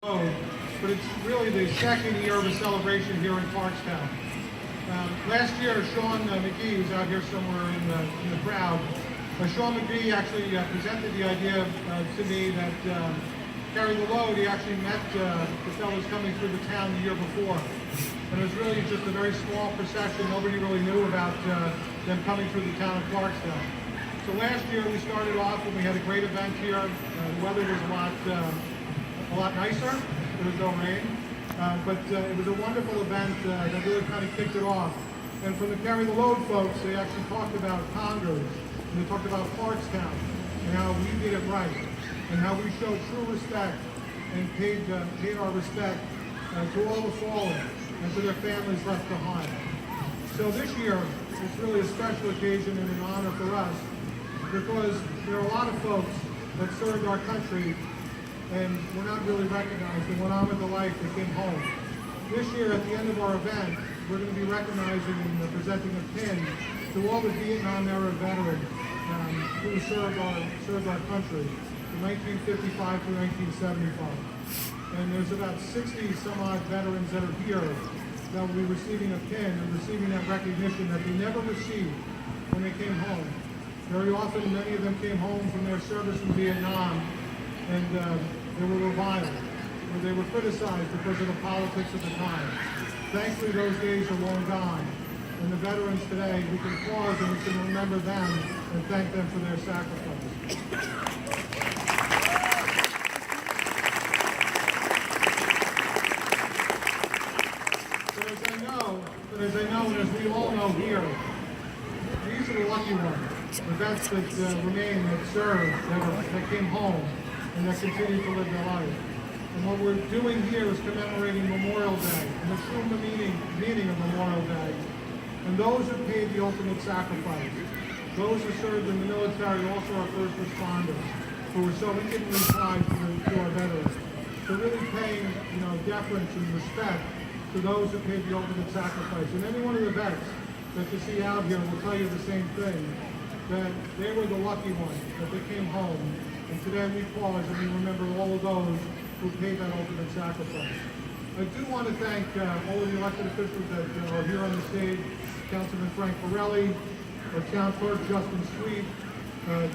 But it's really the second year of a celebration here in Clarkstown. Last year, Sean McGee was out here somewhere in the crowd. Sean McGee actually presented the idea to me that carry the load. He actually met the fellows coming through the town the year before. And it was really just a very small procession. Nobody really knew about them coming through the town of Clarkstown. So last year we started off and we had a great event here. The weather was a lot nicer. There was no rain. But it was a wonderful event that really kind of kicked it off. And from the Carry the Load folks, they actually talked about Congers, and they talked about Clarkstown, and how we did it right, and how we showed true respect and paid our respect to all the fallen and to their families left behind. So this year, it's really a special occasion and an honor for us, because there are a lot of folks that served our country and were not really recognized and went on with the life that came home. This year, at the end of our event, we're going to be recognizing and presenting a pin to all the Vietnam-era veterans who served our country from 1955 to 1975. And there's about 60 some odd veterans that are here that will be receiving a pin and receiving that recognition that they never received when they came home. Very often, many of them came home from their service in Vietnam, and they were reviled, or they were criticized because of the politics of the time. Thankfully, those days are long gone, and the veterans today, we can pause and we can remember them and thank them for their sacrifice. But as I know, and as we all know here, these are the lucky ones, the vets that remain, that served, that came home, and that continue to live their life. And what we're doing here is commemorating Memorial Day, and the true meaning of Memorial Day. And those who paid the ultimate sacrifice, those who served in the military, also our first responders, who were so intimately tied to our veterans. So really paying, deference and respect to those who paid the ultimate sacrifice. And any one of the vets that you see out here will tell you the same thing, that they were the lucky ones, that they came home. And today we pause and we remember all of those who paid that ultimate sacrifice. I do want to thank all of the elected officials that are here on the stage, Councilman Frank Borelli, our Town Clerk Justin Sweet,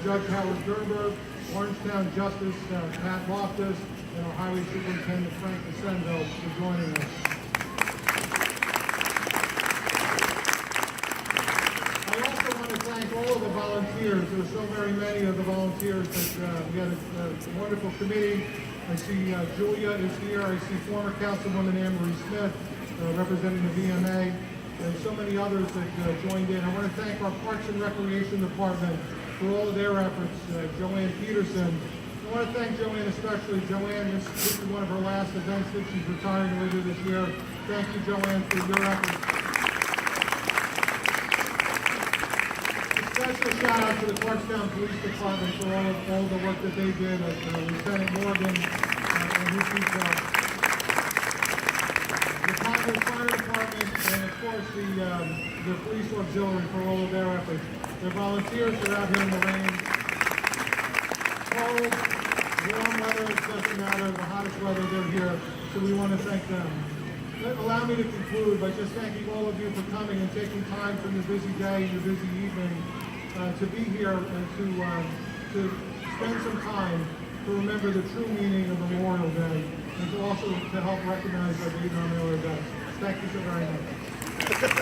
Judge Howard Gerber, Orangetown Justice Pat Loftus, and our Highway Superintendent Frank Ascendo for joining us. I also want to thank all of the volunteers. There are so very many of the volunteers that we had a wonderful committee. I see Julia is here. I see former Councilwoman Anne Marie Smith representing the VMA, and so many others that joined in. I want to thank our Parks and Recreation Department for all of their efforts. Joanne Peterson. I want to thank Joanne especially. Joanne, this is one of her last events that she's retiring later this year. Thank you, Joanne, for your efforts. Special shout out to the Clarkstown Police Department for all the work that they did. Lieutenant Morgan and his detail. The Congers Fire Department and of course the Police Auxiliary for all of their efforts. They're volunteers. They're out here in the rain. Cold, warm weather, it doesn't matter. The hottest weather, they're here. So we want to thank them. Allow me to conclude by just thanking all of you for coming and taking time from your busy day and your busy evening to be here and to spend some time to remember the true meaning of Memorial Day and to also to help recognize our Vietnam-era vets. Thank you so very much.